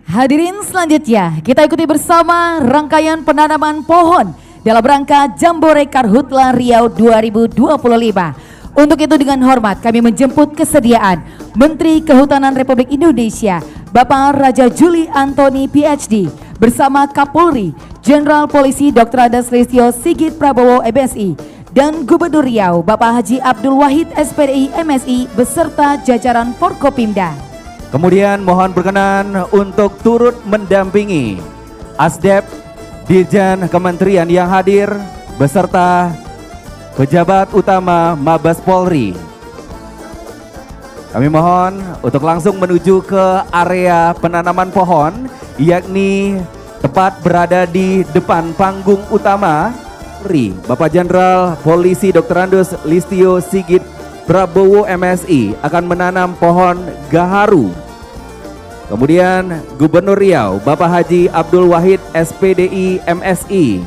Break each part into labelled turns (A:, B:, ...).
A: Hadirin selanjutnya, kita ikuti bersama rangkaian penanaman pohon dalam rangka Jambore Karhutla Riau 2025. Untuk itu dengan hormat kami menjemput kesediaan Menteri Kehutanan Republik Indonesia Bapak Raja Juli Antoni PhD bersama Kapolri Jenderal Polisi Dr. Andes Listio Sigit Prabowo MSI dan Gubernur Riau Bapak Haji Abdul Wahid SPDI MSI beserta jajaran Forkopimda.
B: Kemudian mohon berkenan untuk turut mendampingi Asdep, Dirjen Kementerian yang hadir beserta pejabat utama Mabes Polri. Kami mohon untuk langsung menuju ke area penanaman pohon, yakni tepat berada di depan panggung utama Polri. Bapak Jenderal Polisi Dr. Andes Listio Sigit Prabowo MSI akan menanam pohon gaharu. Kemudian Gubernur Riau Bapak Haji Abdul Wahid SPDI MSI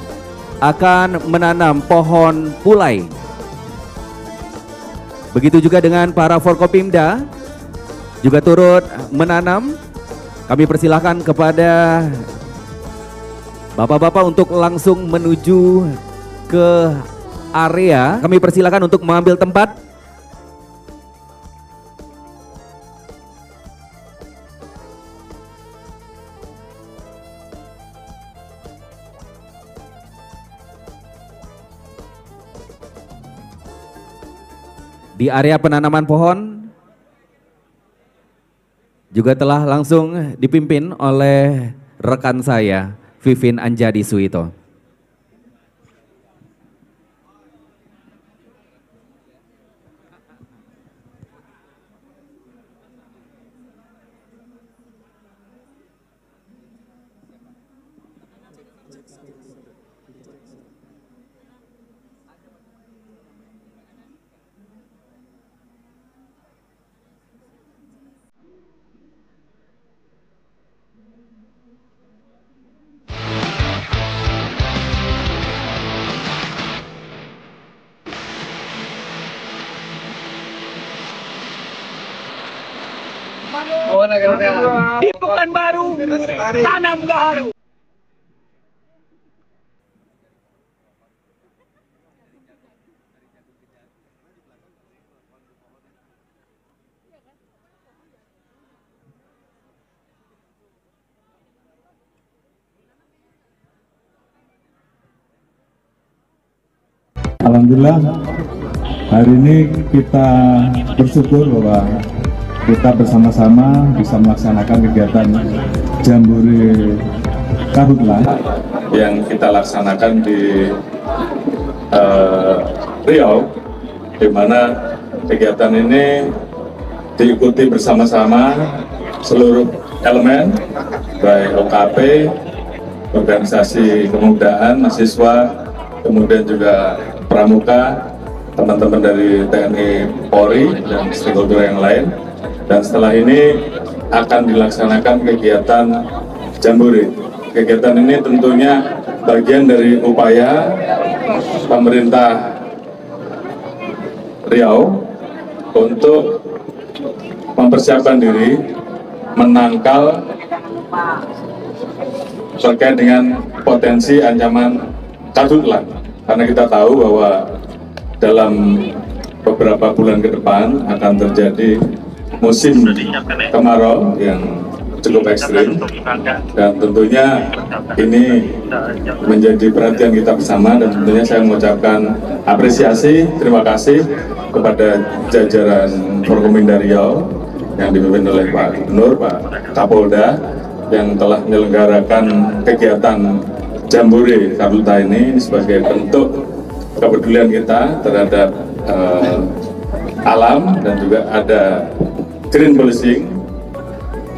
B: akan menanam pohon pulai. Begitu juga dengan para Forkopimda juga turut menanam. Kami persilahkan kepada bapak-bapak untuk langsung menuju ke area. Kami persilahkan untuk mengambil tempat. Di area penanaman pohon juga telah langsung dipimpin oleh rekan saya Vivin Anjadi Suito.
C: Di Pekanbaru, tanam gaharu.
D: Alhamdulillah hari ini kita bersyukur bahwa kita bersama-sama bisa melaksanakan kegiatan Jambore Karhutla yang kita laksanakan di Riau, di mana kegiatan ini diikuti bersama-sama seluruh elemen, baik OKP, organisasi kemudaan, mahasiswa, kemudian juga pramuka, teman-teman dari TNI Polri dan stakeholder yang lain. Dan setelah ini akan dilaksanakan kegiatan Jambore. Kegiatan ini tentunya bagian dari upaya pemerintah Riau untuk mempersiapkan diri menangkal terkait dengan potensi ancaman karhutla. Karena kita tahu bahwa dalam beberapa bulan ke depan akan terjadi musim kemarau yang cukup ekstrim, dan tentunya ini menjadi perhatian kita bersama, dan tentunya saya mengucapkan apresiasi, terima kasih kepada jajaran Forkopimda Riau yang dipimpin oleh Pak Gubernur, Pak Kapolda yang telah menyelenggarakan kegiatan Jambore Karhutla ini sebagai bentuk kepedulian kita terhadap alam, dan juga ada green policing,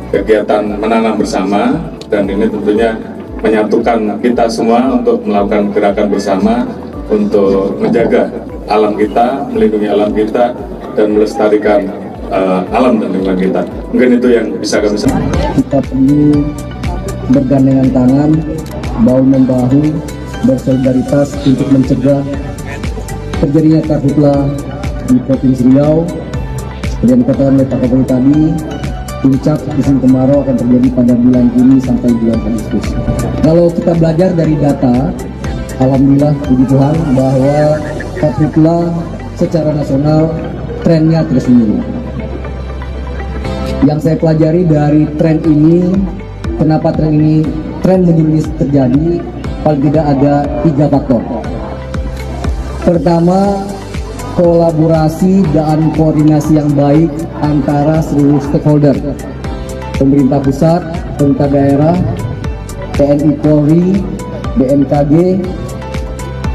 D: kegiatan menanam bersama, dan ini tentunya menyatukan kita semua untuk melakukan gerakan bersama untuk menjaga alam kita, melindungi alam kita, dan melestarikan alam dan lingkungan kita. Mungkin itu yang bisa kami sampaikan.
E: Kita perlu bergandengan tangan, bahu-membahu, bersolidaritas untuk mencegah terjadinya karhutla di Provinsi Riau. Seperti yang dikatakan oleh Pak Kapolri tadi, Puncak musim kemarau akan terjadi pada bulan Juni sampai bulan Agustus. Kalau kita belajar dari data, alhamdulillah puji Tuhan bahwa karhutla secara nasional trennya terus menurun. Yang saya pelajari dari tren ini, kenapa tren menurun terjadi, paling tidak ada 3 faktor. Pertama, kolaborasi dan koordinasi yang baik antara seluruh stakeholder, pemerintah pusat, pemerintah daerah, TNI Polri, BMKG,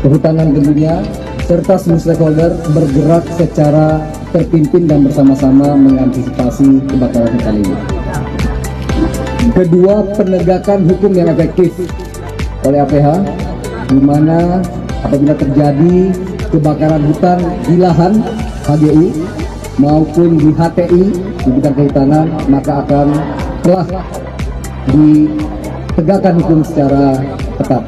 E: kehutanan tentunya, serta seluruh stakeholder bergerak secara terpimpin dan bersama-sama mengantisipasi kebakaran hutan ini. Kedua, penegakan hukum yang efektif oleh APH, di mana apabila terjadi kebakaran hutan di lahan HGI maupun di HTI di bidang kehutanan, maka akan telah ditegakkan hukum secara ketat.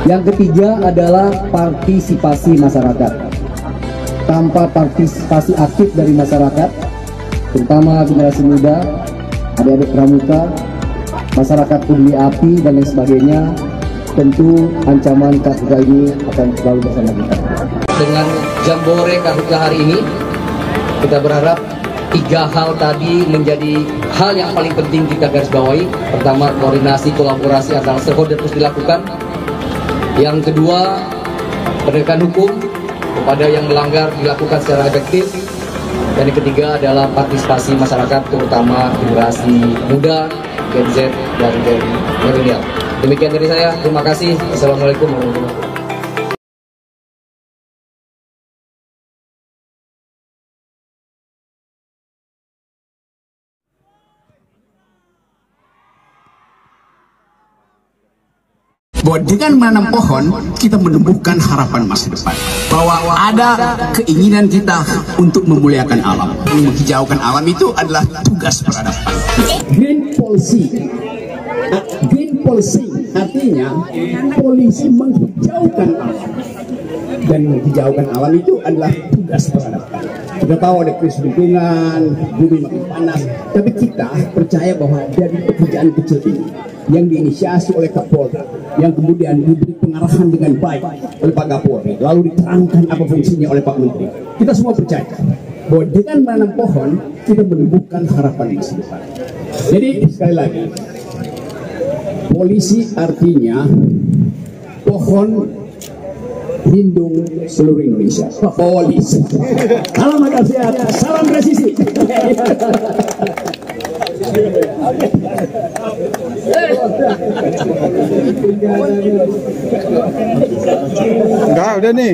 E: Yang ketiga adalah partisipasi masyarakat. Tanpa partisipasi aktif dari masyarakat, terutama generasi muda, adik-adik pramuka, masyarakat peduli api dan lain sebagainya, tentu ancaman karhutla ini akan selalu bersama kita. Dengan Jambore Karhutla hari ini, kita berharap 3 hal tadi menjadi hal yang paling penting kita garis bawahi. Pertama, koordinasi kolaborasi antara stakeholder terus dilakukan. Yang kedua, penegakan hukum kepada yang melanggar dilakukan secara efektif. Dan yang ketiga adalah partisipasi masyarakat, terutama generasi muda, Gen Z dan Gen milenial. Demikian dari saya, terima kasih. Assalamualaikum warahmatullahi wabarakatuh.
F: Bahwa dengan menanam pohon kita menumbuhkan harapan masa depan, bahwa ada keinginan kita untuk memuliakan alam. Menghijaukan alam itu adalah tugas peradaban. Green policy, green policy artinya polisi menghijaukan alam, dan menghijaukan alam itu adalah tugas peradaban. Kita tahu ada krisis lingkungan, bumi makin panas, tapi kita percaya bahwa dari pekerjaan kecil ini yang diinisiasi oleh Kapolri, yang kemudian diberi pengarahan dengan baik oleh Pak Kapolri, lalu diterangkan apa fungsinya oleh Pak Menteri, kita semua percaya bahwa dengan menanam pohon kita menumbuhkan harapan masa depan. Jadi sekali lagi, polisi artinya pohon lindung seluruh Indonesia. Polisi. Salam akal sehat, salam presisi.
G: Enggak, udah nih.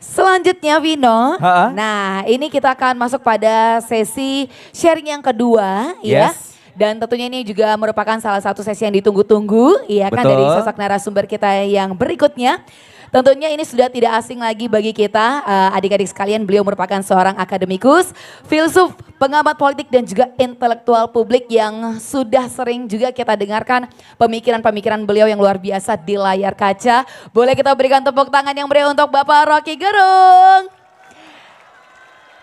A: Selanjutnya Vino,
B: Ha-ha.
A: nah ini kita akan masuk pada sesi sharing yang kedua ya.
B: Yes.
A: Dan tentunya ini juga merupakan salah satu sesi yang ditunggu-tunggu ya kan,
B: Betul.
A: dari sosok narasumber kita yang berikutnya. Tentunya ini sudah tidak asing lagi bagi kita adik-adik sekalian, beliau merupakan seorang akademikus, filsuf, pengamat politik dan juga intelektual publik yang sudah sering juga kita dengarkan pemikiran-pemikiran beliau yang luar biasa di layar kaca. Boleh kita berikan tepuk tangan yang meriah untuk Bapak Rocky Gerung.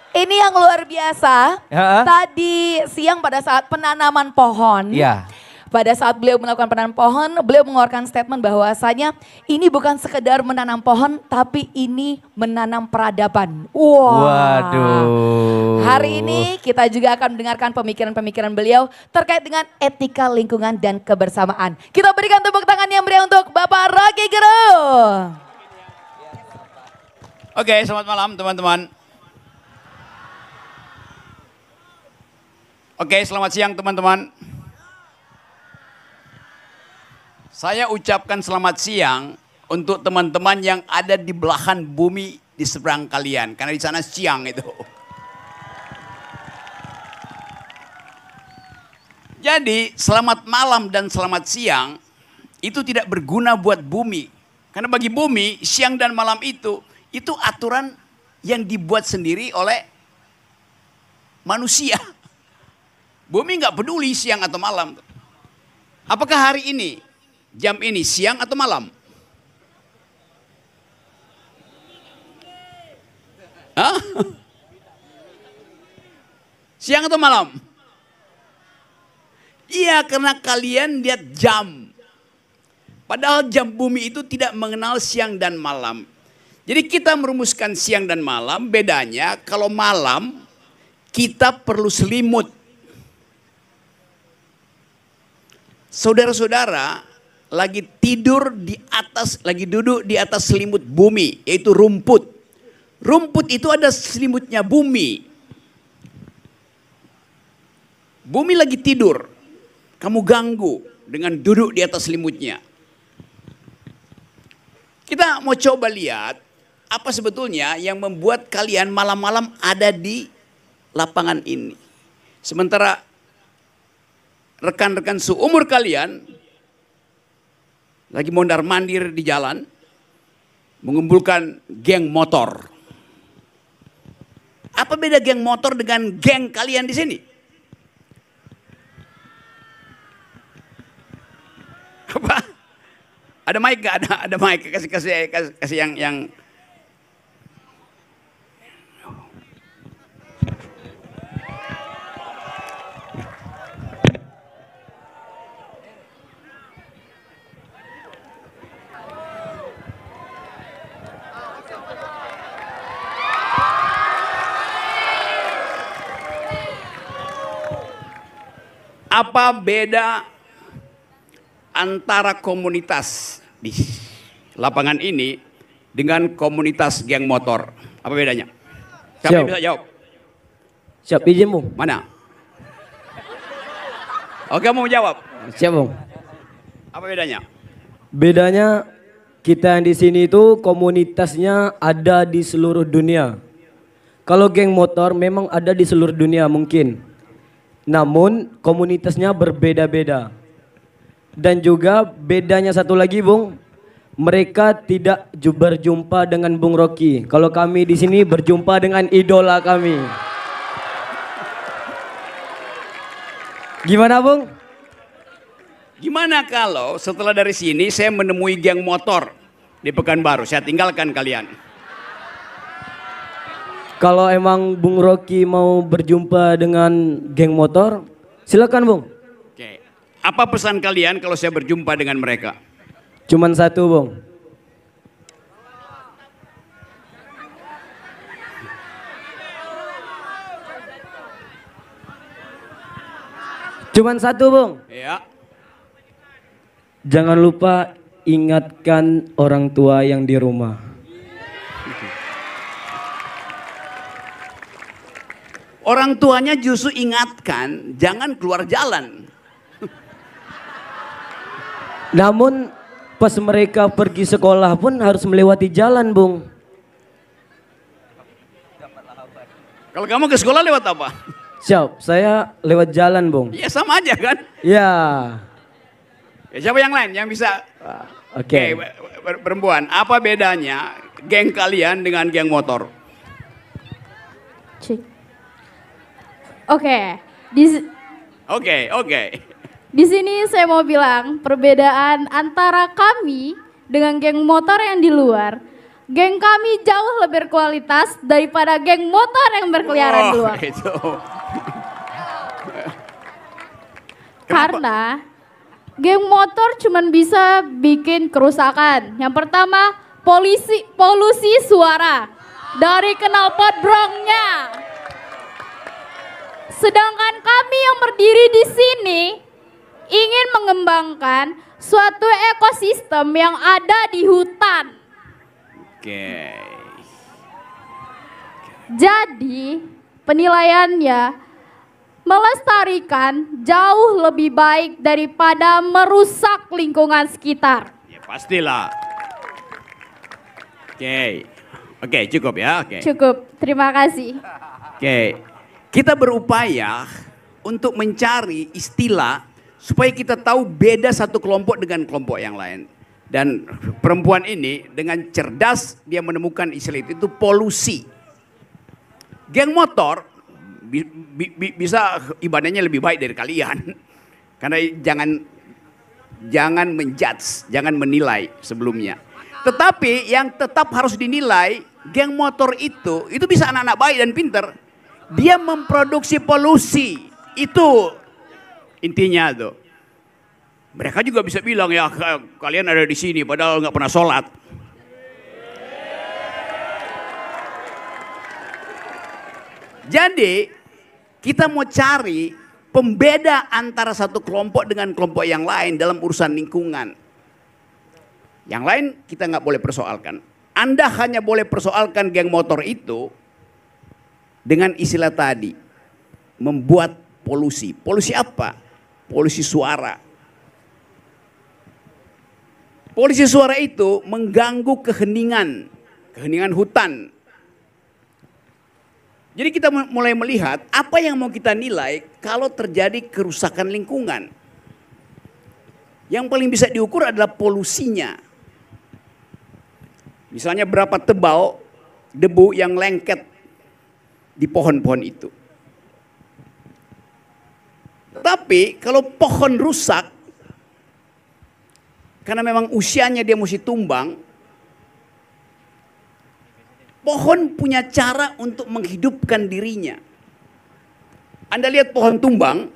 A: Ini yang luar biasa,
B: Ya.
A: tadi siang pada saat penanaman pohon.
B: Iya.
A: Pada saat beliau melakukan penanaman pohon, beliau mengeluarkan statement bahwasanya ini bukan sekedar menanam pohon, tapi ini menanam peradaban. Wah.
B: Waduh.
A: Hari ini kita juga akan mendengarkan pemikiran-pemikiran beliau terkait dengan etika lingkungan dan kebersamaan. Kita berikan tepuk tangan yang meriah untuk Bapak Rocky Gerung.
F: Oke, selamat malam teman-teman. Oke, selamat siang teman-teman. Saya ucapkan selamat siang untuk teman-teman yang ada di belahan bumi di seberang kalian. Karena di sana siang itu. Jadi selamat malam dan selamat siang itu tidak berguna buat bumi. Karena bagi bumi siang dan malam itu aturan yang dibuat sendiri oleh manusia. Bumi nggak peduli siang atau malam. Apakah hari ini, jam ini siang atau malam? Hah? Siang atau malam? Iya, karena kalian lihat jam. Padahal jam bumi itu tidak mengenal siang dan malam. Jadi kita merumuskan siang dan malam, bedanya kalau malam kita perlu selimut. Saudara-saudara lagi tidur di atas, lagi duduk di atas selimut bumi, yaitu rumput. Rumput itu ada selimutnya bumi. Bumi lagi tidur, kamu ganggu dengan duduk di atas selimutnya. Kita mau coba lihat apa sebetulnya yang membuat kalian malam-malam ada di lapangan ini. Sementara rekan-rekan seumur kalian lagi mondar-mandir di jalan, mengumpulkan geng motor. Apa beda geng motor dengan geng kalian di sini? Apa? Ada mic gak? Ada mic. Kasih yang apa beda antara komunitas di lapangan ini dengan komunitas geng motor? Apa bedanya? Siapa yang bisa jawab?
H: Siap, izin Bung.
F: Mana? Oke, mau jawab?
H: Siap Bung.
F: Apa bedanya?
H: Bedanya kita yang di sini itu komunitasnya ada di seluruh dunia. Kalau geng motor memang ada di seluruh dunia mungkin. Namun komunitasnya berbeda-beda. Dan juga bedanya satu lagi Bung, mereka tidak berjumpa dengan Bung Rocky. Kalau kami di sini berjumpa dengan idola kami. Gimana Bung?
F: Gimana kalau setelah dari sini saya menemui geng motor di Pekanbaru, saya tinggalkan kalian?
H: Kalau emang Bung Rocky mau berjumpa dengan geng motor, silakan Bung.
F: Oke. Apa pesan kalian kalau saya berjumpa dengan mereka?
H: Cuman satu Bung. Cuman satu Bung.
F: Ya.
H: Jangan lupa ingatkan orang tua yang di rumah.
F: Orang tuanya justru ingatkan, jangan keluar jalan.
H: Namun pas mereka pergi sekolah pun harus melewati jalan Bung.
F: Kalau kamu ke sekolah lewat apa?
H: Siap, saya lewat jalan Bung.
F: Ya sama aja kan?
H: Ya.
F: Ya, siapa yang lain yang bisa?
H: Oke.
F: Perempuan, apa bedanya geng kalian dengan geng motor?
I: Cik. Oke. Di sini saya mau bilang perbedaan antara kami dengan geng motor yang di luar. Geng kami jauh lebih berkualitas daripada geng motor yang berkeliaran di luar.
F: Itu.
I: Karena geng motor cuman bisa bikin kerusakan. Yang pertama, polusi suara dari knalpot brongnya. Sedangkan kami yang berdiri di sini ingin mengembangkan suatu ekosistem yang ada di hutan.
F: Oke.
I: Jadi penilaiannya melestarikan jauh lebih baik daripada merusak lingkungan sekitar.
F: Ya pastilah. Oke, cukup ya. Oke.
I: Cukup, terima kasih.
F: Oke. Kita berupaya untuk mencari istilah supaya kita tahu beda satu kelompok dengan kelompok yang lain. Dan perempuan ini dengan cerdas dia menemukan istilah itu polusi. Geng motor bisa ibadahnya lebih baik dari kalian. Karena jangan menjudge, jangan menilai sebelumnya. Tetapi yang tetap harus dinilai geng motor itu bisa anak-anak baik dan pinter. Dia memproduksi polusi. Itu intinya tuh. Mereka juga bisa bilang, ya kalian ada di sini padahal nggak pernah sholat. Jadi kita mau cari pembeda antara satu kelompok dengan kelompok yang lain dalam urusan lingkungan. Yang lain kita nggak boleh persoalkan. Anda hanya boleh persoalkan geng motor itu dengan istilah tadi. Membuat polusi. Polusi apa? Polusi suara. Polusi suara itu mengganggu keheningan hutan. Jadi kita mulai melihat apa yang mau kita nilai kalau terjadi kerusakan lingkungan. Yang paling bisa diukur adalah polusinya. Misalnya berapa tebal debu yang lengket di pohon-pohon itu. Tapi kalau pohon rusak, karena memang usianya dia mesti tumbang, pohon punya cara untuk menghidupkan dirinya. Anda lihat pohon tumbang,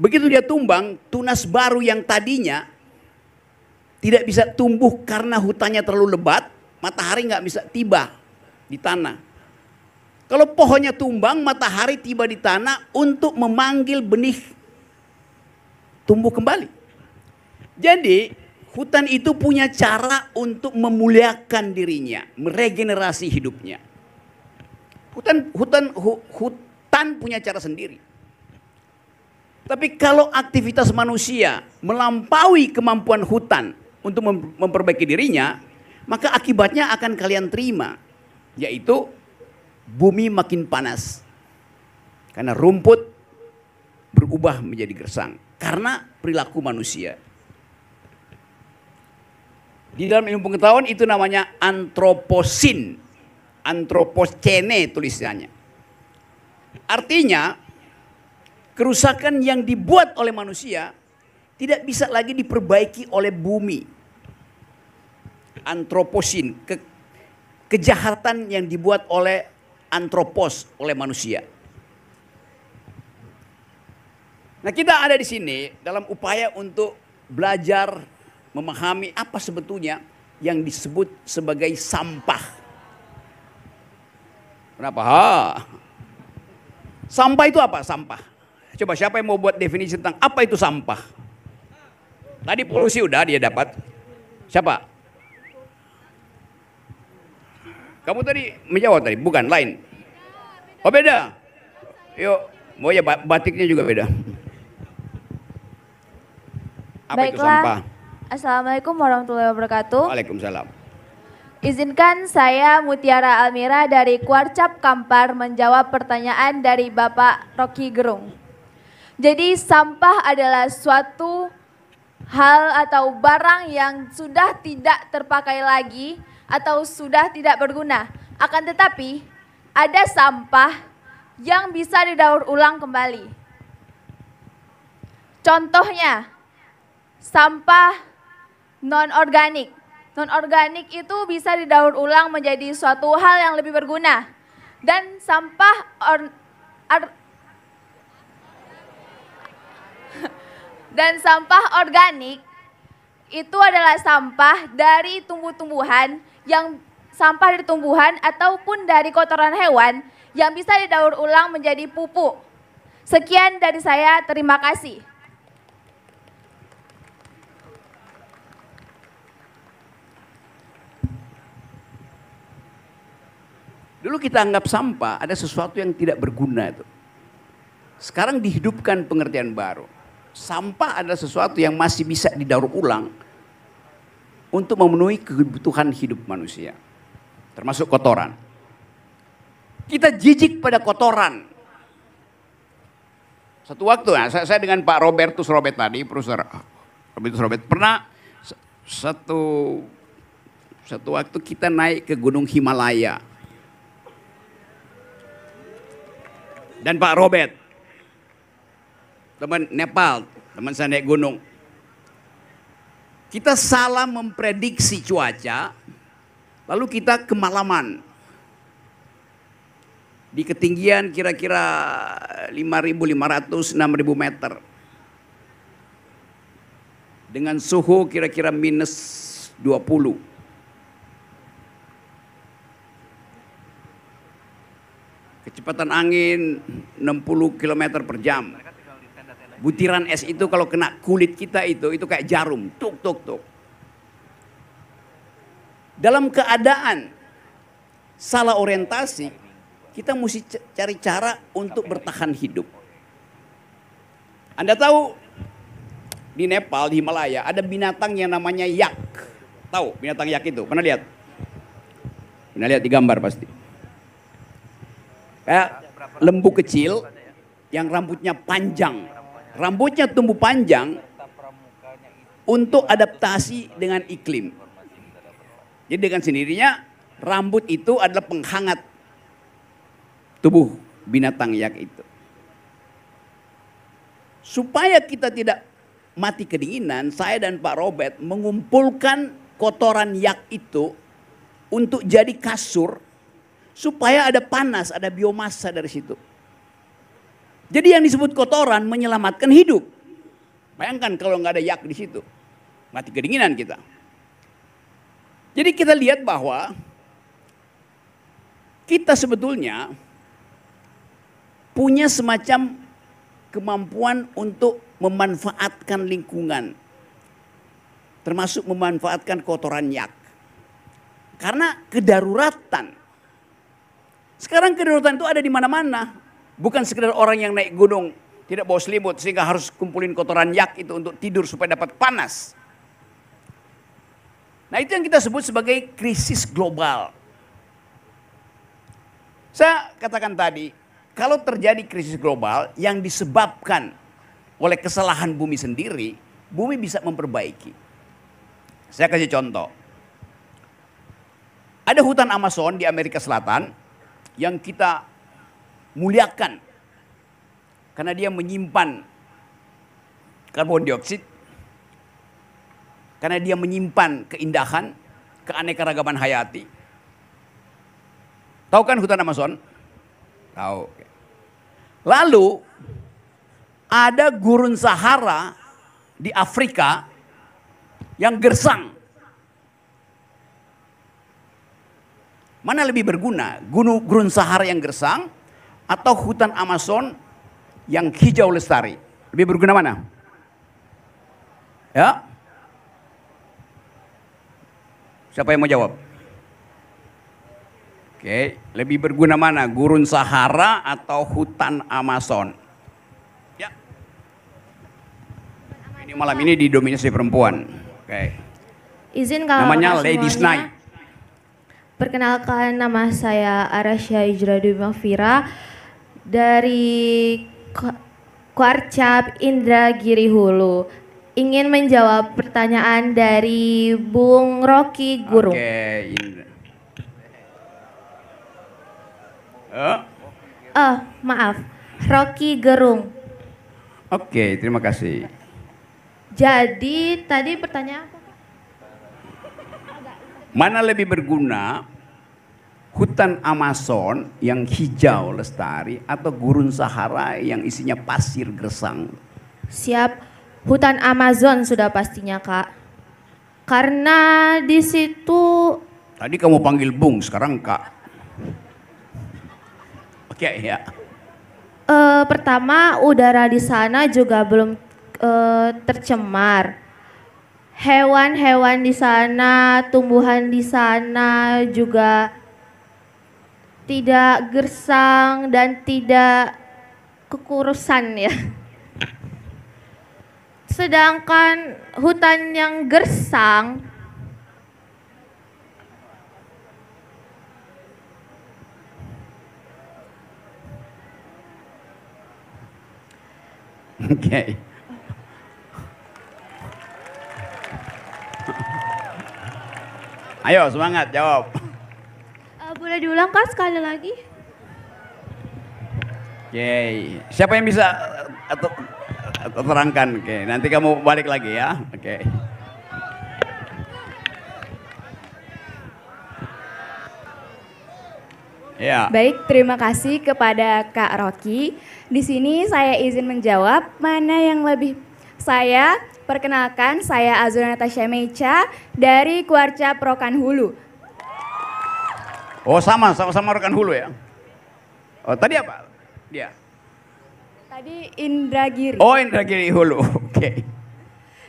F: begitu dia tumbang, tunas baru yang tadinya tidak bisa tumbuh karena hutannya terlalu lebat, matahari nggak bisa tiba di tanah. Kalau pohonnya tumbang, matahari tiba di tanah untuk memanggil benih tumbuh kembali. Jadi hutan itu punya cara untuk memuliakan dirinya, meregenerasi hidupnya. Hutan punya cara sendiri. Tapi kalau aktivitas manusia melampaui kemampuan hutan untuk memperbaiki dirinya, maka akibatnya akan kalian terima, yaitu bumi makin panas. Karena rumput berubah menjadi gersang karena perilaku manusia. Di dalam ilmu pengetahuan itu namanya antroposin. Antropocene tulisannya. Artinya kerusakan yang dibuat oleh manusia tidak bisa lagi diperbaiki oleh bumi. Antroposin, kejahatan yang dibuat oleh antropos, oleh manusia. Nah, kita ada di sini dalam upaya untuk belajar memahami apa sebetulnya yang disebut sebagai sampah. Kenapa? Sampah itu apa? Sampah. Coba siapa yang mau buat definisi tentang apa itu sampah? Tadi polusi udah dia dapat. Siapa? Kamu tadi menjawab tadi, bukan lain. Oh beda. Yuk, mau ya batiknya juga beda. Apa itu sampah?
J: Assalamualaikum warahmatullahi wabarakatuh.
F: Waalaikumsalam.
J: Izinkan saya Mutiara Almira dari Kuarcap Kampar menjawab pertanyaan dari Bapak Rocky Gerung. Jadi sampah adalah suatu hal atau barang yang sudah tidak terpakai lagi atau sudah tidak berguna. Akan tetapi ada sampah yang bisa didaur ulang kembali. Contohnya sampah non-organik. Non-organik itu bisa didaur ulang menjadi suatu hal yang lebih berguna. Dan sampah organik itu adalah sampah dari tumbuh-tumbuhan, yang sampah dari tumbuhan ataupun dari kotoran hewan yang bisa didaur ulang menjadi pupuk. Sekian dari saya, terima kasih.
F: Dulu kita anggap sampah ada sesuatu yang tidak berguna itu. Sekarang dihidupkan pengertian baru. Sampah adalah sesuatu yang masih bisa didaur ulang untuk memenuhi kebutuhan hidup manusia. Termasuk kotoran. Kita jijik pada kotoran. Satu waktu, nah, saya dengan Pak Robertus Robert tadi, Profesor Robertus Robert, pernah satu waktu kita naik ke Gunung Himalaya. Dan Pak Robert, teman Nepal, teman saya naik gunung. Kita salah memprediksi cuaca, lalu kita kemalaman.
K: di ketinggian kira-kira 5.500-6.000 meter. Dengan suhu kira-kira minus 20. Kecepatan angin 60 km per jam. Butiran es itu kalau kena kulit kita itu kayak jarum, tuk tuk tuk. Dalam keadaan salah orientasi, kita mesti cari cara untuk bertahan hidup. Anda tahu di Nepal, di Himalaya ada binatang yang namanya yak. Tahu binatang yak itu? Pernah lihat? Pernah lihat di gambar pasti. Kayak lembu kecil yang rambutnya panjang. Rambutnya tumbuh panjang untuk adaptasi dengan iklim. Jadi dengan sendirinya rambut itu adalah penghangat tubuh binatang yak itu. Supaya kita tidak mati kedinginan, saya dan Pak Robert mengumpulkan kotoran yak itu untuk jadi kasur supaya ada panas, ada biomasa dari situ. Jadi yang disebut kotoran menyelamatkan hidup. Bayangkan kalau nggak ada yak di situ, mati kedinginan kita. Jadi kita lihat bahwa kita sebetulnya punya semacam kemampuan untuk memanfaatkan lingkungan, termasuk memanfaatkan kotoran yak. Karena kedaruratan. Sekarang kedaruratan itu ada di mana-mana. Bukan sekedar orang yang naik gunung tidak bawa selimut sehingga harus kumpulin kotoran yak itu untuk tidur supaya dapat panas. Nah itu yang kita sebut sebagai krisis global. Saya katakan tadi, kalau terjadi krisis global yang disebabkan oleh kesalahan bumi sendiri, bumi bisa memperbaiki. Saya kasih contoh. Ada hutan Amazon di Amerika Selatan yang kita muliakan karena dia menyimpan karbon dioksida, karena dia menyimpan keindahan, keanekaragaman hayati. Tahu kan hutan Amazon? Tahu. Lalu ada gurun Sahara di Afrika yang gersang. Mana lebih berguna? Gurun Sahara yang gersang atau hutan Amazon yang hijau lestari? Lebih berguna mana? Ya? Siapa yang mau jawab? Oke, lebih berguna mana? Gurun Sahara atau hutan Amazon? Ya. Ini malam ini didominasi perempuan. Oke.
L: Izin kalau
K: namanya Ladies Night.
L: Perkenalkan, nama saya Arasya Ijradu Mafira dari Kuarcap Indragiri Hulu. Ingin menjawab pertanyaan dari Bung Rocky Gerung.
K: Oke, Indra.
L: Maaf, Rocky Gerung.
K: Oke, terima kasih.
L: Jadi tadi pertanyaan apa?
K: Mana lebih berguna, hutan Amazon yang hijau lestari atau gurun Sahara yang isinya pasir gersang?
L: Siap, hutan Amazon sudah pastinya Kak. Karena di situ.
K: Tadi kamu panggil Bung, sekarang Kak. Oke ya.
L: Pertama, udara di sana juga belum tercemar. Hewan-hewan di sana, tumbuhan di sana juga tidak gersang dan tidak kekurusan ya. Sedangkan hutan yang gersang
K: Oke. Ayo semangat jawab.
L: Boleh diulang Kak sekali lagi?
K: Oke, siapa yang bisa terangkan? Oke, nanti kamu balik lagi ya. Oke. Ya.
M: Baik, terima kasih kepada Kak Rocky. Di sini saya izin menjawab mana yang lebih. Saya perkenalkan, saya Azura Natasha Mecha dari Kuarcap Rokan Hulu.
K: Oh sama-sama Rokan Hulu ya. Oh tadi apa? Dia.
M: Tadi Indragiri.
K: Oh Indragiri Hulu, oke.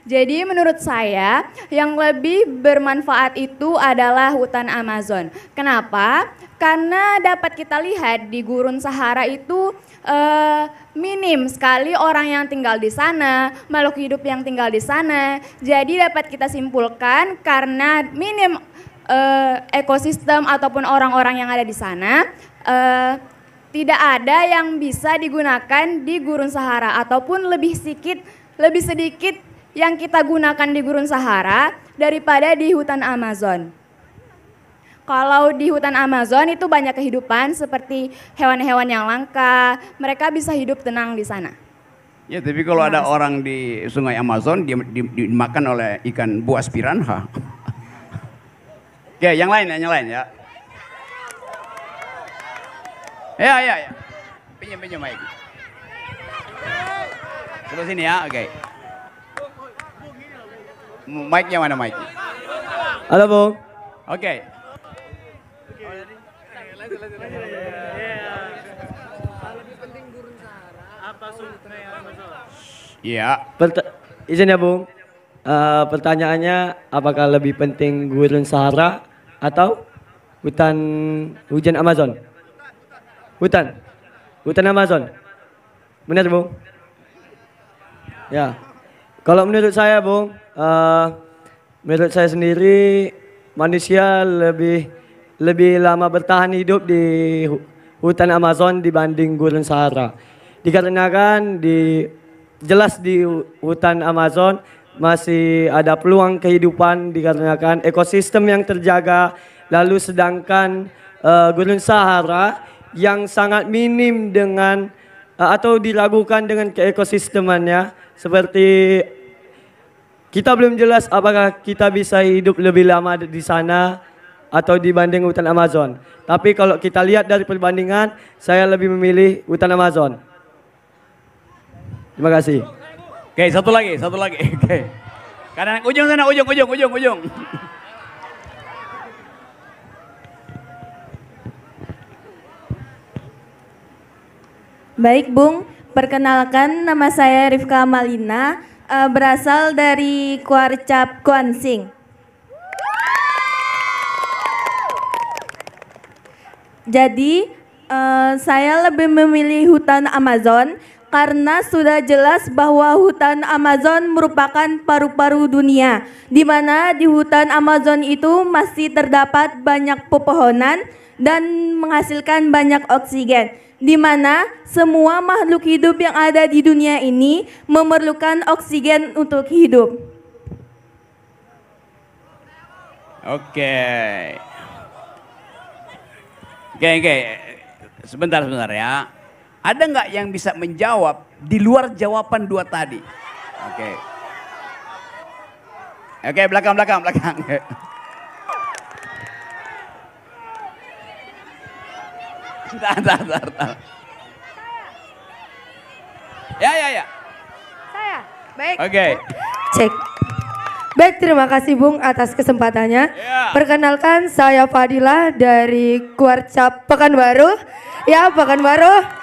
M: Jadi menurut saya yang lebih bermanfaat itu adalah hutan Amazon. Kenapa? Karena dapat kita lihat di gurun Sahara itu minim sekali orang yang tinggal di sana, makhluk hidup yang tinggal di sana. Jadi dapat kita simpulkan karena minim ekosistem ataupun orang-orang yang ada di sana, tidak ada yang bisa digunakan di gurun Sahara ataupun lebih sedikit yang kita gunakan di gurun Sahara daripada di hutan Amazon. Kalau di hutan Amazon itu banyak kehidupan seperti hewan-hewan yang langka, mereka bisa hidup tenang di sana.
K: Ya tapi kalau ada orang di sungai Amazon dia dimakan oleh ikan buas piranha. Ya yang lain ya. Ya. Pinjam mic. Sebelah sini ya, oke. Mic-nya mana mic?
H: Halo Bung.
K: Oke. Iya.
H: Izin ya Bung. Pertanyaannya apakah lebih penting gurun Sahara atau hujan Amazon? Hutan Amazon. Benar Bung? Ya. Kalau menurut saya Bung, menurut saya sendiri manusia lebih lama bertahan hidup di hutan Amazon dibanding gurun Sahara. Dikarenakan jelas di hutan Amazon masih ada peluang kehidupan dikarenakan ekosistem yang terjaga, lalu sedangkan gurun Sahara yang sangat minim dengan atau diragukan dengan keekosistemannya, seperti kita belum jelas apakah kita bisa hidup lebih lama di sana atau dibanding hutan Amazon. Tapi kalau kita lihat dari perbandingan, saya lebih memilih hutan Amazon. Terima kasih.
K: Oke, satu lagi. Oke. Kanan ujung sana, ujung.
L: Baik Bung, perkenalkan nama saya Rifka Malina, berasal dari Kuarcap Kuansing. Jadi saya lebih memilih hutan Amazon karena sudah jelas bahwa hutan Amazon merupakan paru-paru dunia, di mana di hutan Amazon itu masih terdapat banyak pepohonan dan menghasilkan banyak oksigen, di mana semua makhluk hidup yang ada di dunia ini memerlukan oksigen untuk hidup.
K: Oke. Sebentar ya. Ada nggak yang bisa menjawab di luar jawaban dua tadi? Oke, belakang. Sebentar. Ya.
N: Saya. Baik.
K: Oke.
N: Cek. Baik, terima kasih Bung atas kesempatannya. Perkenalkan saya Fadila dari Kuarcap Pekanbaru. Ya, Pekanbaru.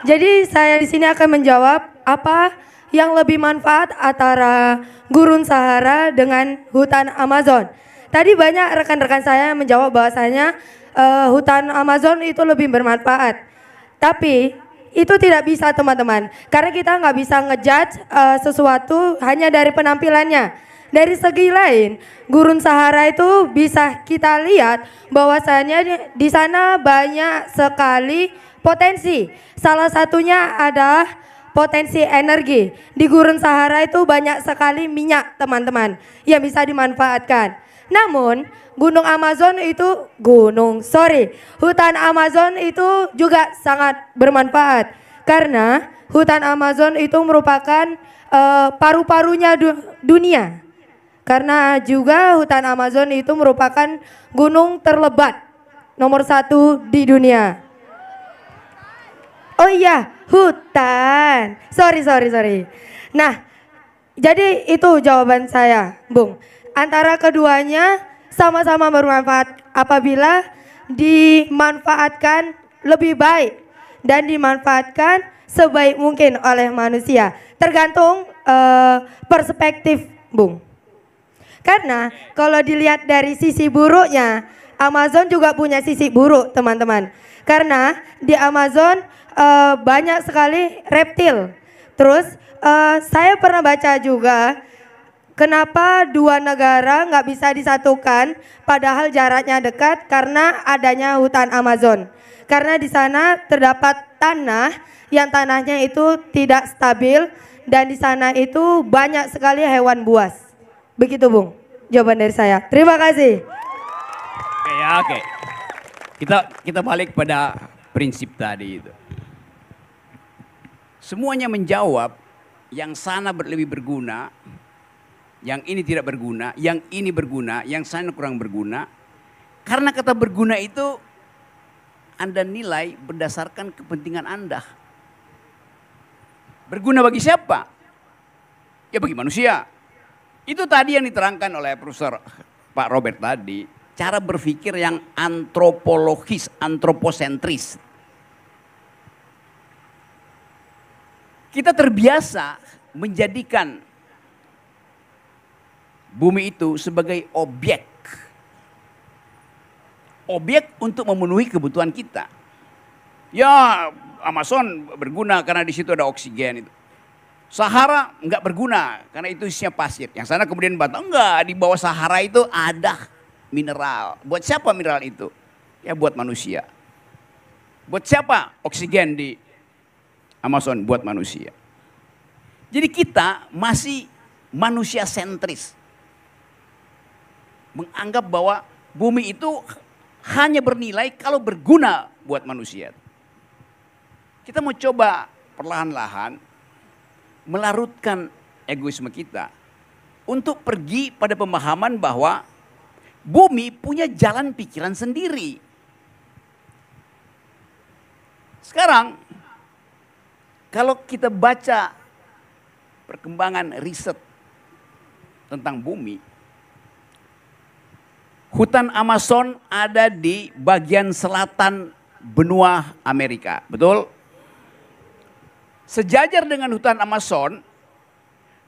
N: Jadi saya di sini akan menjawab apa yang lebih manfaat antara gurun Sahara dengan hutan Amazon. Tadi banyak rekan-rekan saya menjawab bahwasanya hutan Amazon itu lebih bermanfaat. Tapi itu tidak bisa teman-teman, karena kita nggak bisa ngejudge sesuatu hanya dari penampilannya. Dari segi lain, gurun Sahara itu bisa kita lihat bahwasanya di sana banyak sekali potensi. Salah satunya adalah potensi energi. Di gurun Sahara itu banyak sekali minyak teman-teman yang bisa dimanfaatkan. Namun hutan Amazon itu juga sangat bermanfaat karena hutan Amazon itu merupakan paru-parunya dunia. Karena juga hutan Amazon itu merupakan gunung terlebat nomor 1 di dunia? Oh iya, hutan. Sorry. Nah, jadi itu jawaban saya, Bung. Antara keduanya sama-sama bermanfaat apabila dimanfaatkan lebih baik dan dimanfaatkan sebaik mungkin oleh manusia. Tergantung perspektif, Bung. Karena kalau dilihat dari sisi buruknya, Amazon juga punya sisi buruk, teman-teman. Karena di Amazon banyak sekali reptil. Terus saya pernah baca juga kenapa dua negara nggak bisa disatukan padahal jaraknya dekat karena adanya hutan Amazon. Karena di sana terdapat tanah yang tanahnya itu tidak stabil dan di sana itu banyak sekali hewan buas. Begitu, Bung, jawaban dari saya. Terima kasih.
K: Oke. Kita balik pada prinsip tadi itu. Semuanya menjawab, yang sana lebih berguna, yang ini tidak berguna, yang ini berguna, yang sana kurang berguna. Karena kata berguna itu Anda nilai berdasarkan kepentingan Anda. Berguna bagi siapa? Ya bagi manusia. Itu tadi yang diterangkan oleh Profesor Pak Robert tadi. Cara berpikir yang antropologis, antroposentris. Kita terbiasa menjadikan bumi itu sebagai objek. Objek untuk memenuhi kebutuhan kita. Ya, Amazon berguna karena di situ ada oksigen itu. Sahara enggak berguna karena itu isinya pasir. Yang sana kemudian batu, enggak, di bawah Sahara itu ada mineral. Buat siapa mineral itu? Ya buat manusia. Buat siapa oksigen di Amazon? Buat manusia. Jadi kita masih manusia sentris. Menganggap bahwa bumi itu hanya bernilai kalau berguna buat manusia. Kita mau coba perlahan-lahan melarutkan egoisme kita untuk pergi pada pemahaman bahwa bumi punya jalan pikiran sendiri. Sekarang kalau kita baca perkembangan riset tentang bumi, hutan Amazon ada di bagian selatan benua Amerika, betul? Sejajar dengan hutan Amazon,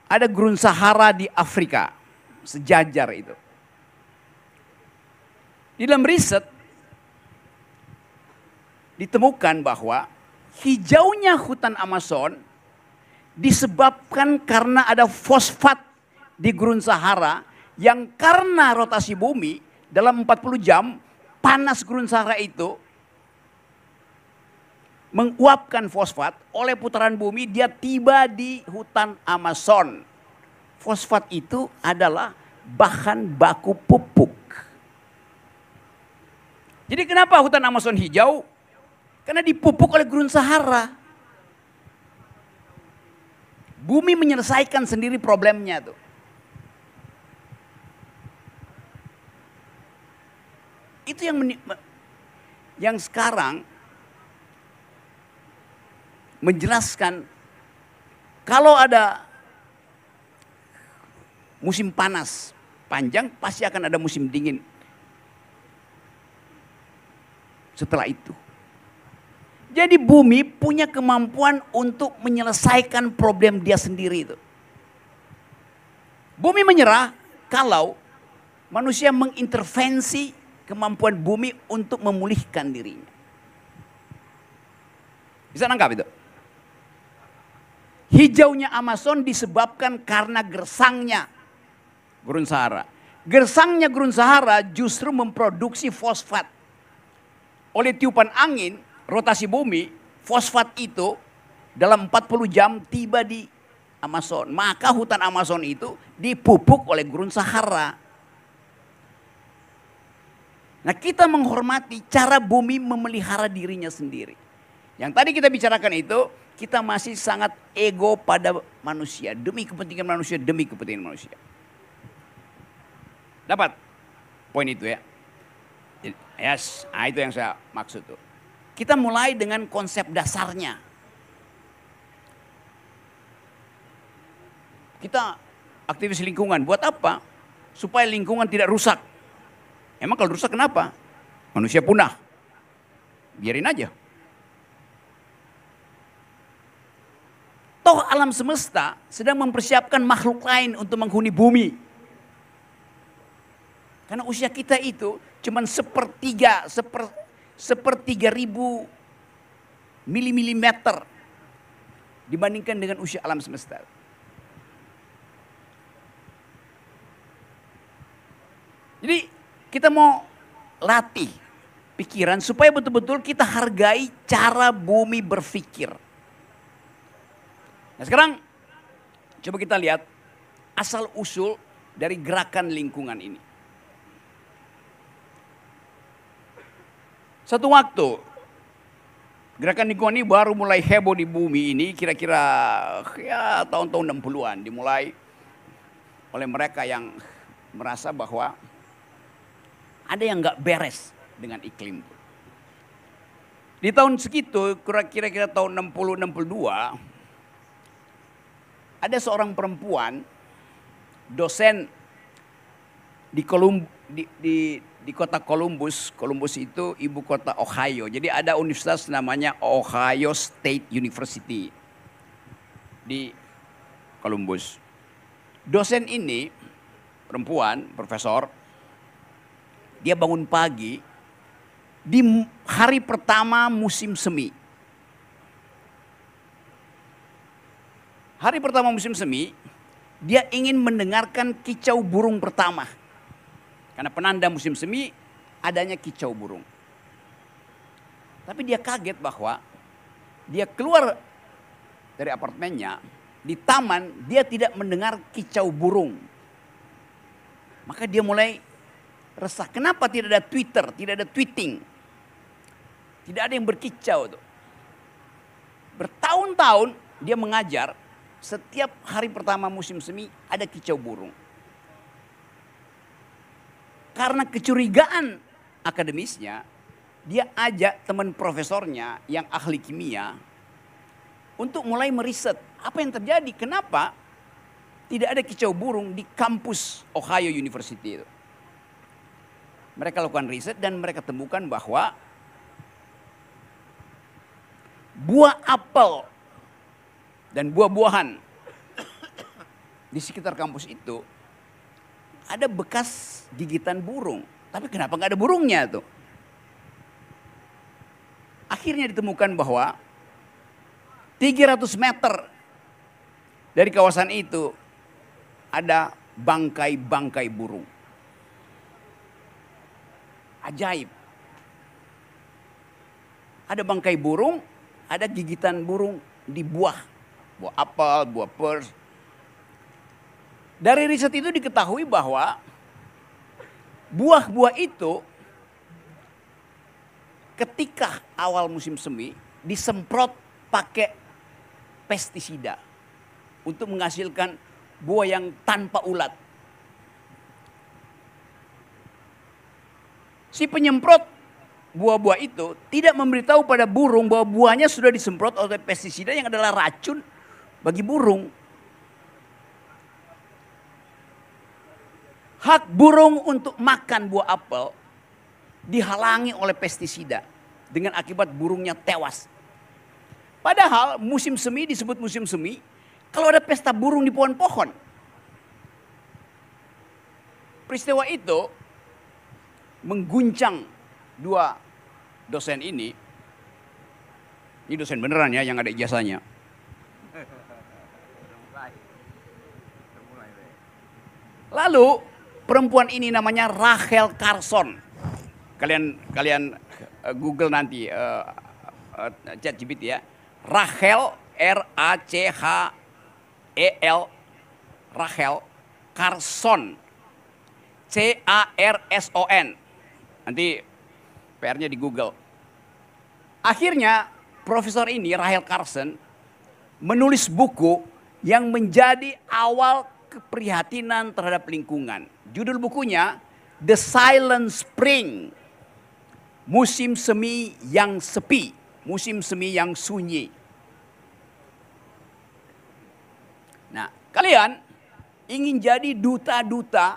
K: ada Gurun Sahara di Afrika, sejajar itu. Di dalam riset ditemukan bahwa hijaunya hutan Amazon disebabkan karena ada fosfat di Gurun Sahara yang karena rotasi bumi dalam 40 jam panas Gurun Sahara itu menguapkan fosfat oleh putaran bumi, dia tiba di hutan Amazon. Fosfat itu adalah bahan baku pupuk. Jadi kenapa hutan Amazon hijau? Karena dipupuk oleh Gurun Sahara. Bumi menyelesaikan sendiri problemnya tuh. Itu yang sekarang menjelaskan kalau ada musim panas panjang pasti akan ada musim dingin setelah itu. Jadi bumi punya kemampuan untuk menyelesaikan problem dia sendiri itu. Bumi menyerah kalau manusia mengintervensi kemampuan bumi untuk memulihkan dirinya. Bisa nangkap itu? Hijaunya Amazon disebabkan karena gersangnya Gurun Sahara. Gersangnya Gurun Sahara justru memproduksi fosfat. Oleh tiupan angin, rotasi bumi, fosfat itu dalam 40 jam tiba di Amazon. Maka hutan Amazon itu dipupuk oleh Gurun Sahara. Nah, kita menghormati cara bumi memelihara dirinya sendiri. Yang tadi kita bicarakan itu, kita masih sangat ego pada manusia. Demi kepentingan manusia, demi kepentingan manusia. Dapat poin itu ya. Yes, nah itu yang saya maksud tuh. Kita mulai dengan konsep dasarnya. Kita aktivis lingkungan, buat apa? Supaya lingkungan tidak rusak. Emang kalau rusak kenapa? Manusia punah. Biarin aja. Toh alam semesta sedang mempersiapkan makhluk lain untuk menghuni bumi. Karena usia kita itu cuman sepertiga ribu milimeter dibandingkan dengan usia alam semesta. Jadi kita mau latih pikiran supaya betul-betul kita hargai cara bumi berpikir. Nah sekarang coba kita lihat asal usul dari gerakan lingkungan ini. Satu waktu gerakan lingkungan ini baru mulai heboh di bumi ini kira-kira ya tahun-tahun 60-an dimulai oleh mereka yang merasa bahwa ada yang nggak beres dengan iklim. Di tahun segitu kira-kira tahun 60-62 ada seorang perempuan dosen di kota Columbus. Columbus itu ibu kota Ohio. Jadi ada universitas namanya Ohio State University di Columbus. Dosen ini perempuan, profesor, dia bangun pagi di hari pertama musim semi. Hari pertama musim semi, dia ingin mendengarkan kicau burung pertama. Karena penanda musim semi adanya kicau burung. Tapi dia kaget bahwa dia keluar dari apartemennya, di taman dia tidak mendengar kicau burung. Maka dia mulai resah, kenapa tidak ada Twitter, tidak ada tweeting. Tidak ada yang berkicau tuh. Bertahun-tahun dia mengajar, setiap hari pertama musim semi ada kicau burung. Karena kecurigaan akademisnya, dia ajak teman profesornya yang ahli kimia untuk mulai meriset apa yang terjadi, kenapa tidak ada kicau burung di kampus Ohio University itu. Mereka lakukan riset dan mereka temukan bahwa buah apel dan buah-buahan di sekitar kampus itu ada bekas gigitan burung. Tapi kenapa nggak ada burungnya tuh? Akhirnya ditemukan bahwa 300 meter dari kawasan itu ada bangkai-bangkai burung. Ajaib. Ada bangkai burung, ada gigitan burung di buah apel, buah pers. Dari riset itu diketahui bahwa buah-buah itu ketika awal musim semi disemprot pakai pestisida untuk menghasilkan buah yang tanpa ulat. Si penyemprot buah-buah itu tidak memberitahu pada burung bahwa buahnya sudah disemprot oleh pestisida yang adalah racun bagi burung. Hak burung untuk makan buah apel dihalangi oleh pestisida dengan akibat burungnya tewas. Padahal musim semi disebut musim semi kalau ada pesta burung di pohon-pohon. Peristiwa itu mengguncang dua dosen ini. Ini dosen beneran ya yang ada ijazahnya. Lalu perempuan ini namanya Rachel Carson. Kalian Google nanti ChatGPT ya. Rachel R-A-C-H-E-L Rachel Carson. C-A-R-S-O-N. Nanti PR-nya di Google. Akhirnya profesor ini Rachel Carson menulis buku yang menjadi awal keprihatinan terhadap lingkungan. Judul bukunya The Silent Spring. musim semi yang sepi, musim semi yang sunyi. Nah, kalian ingin jadi duta-duta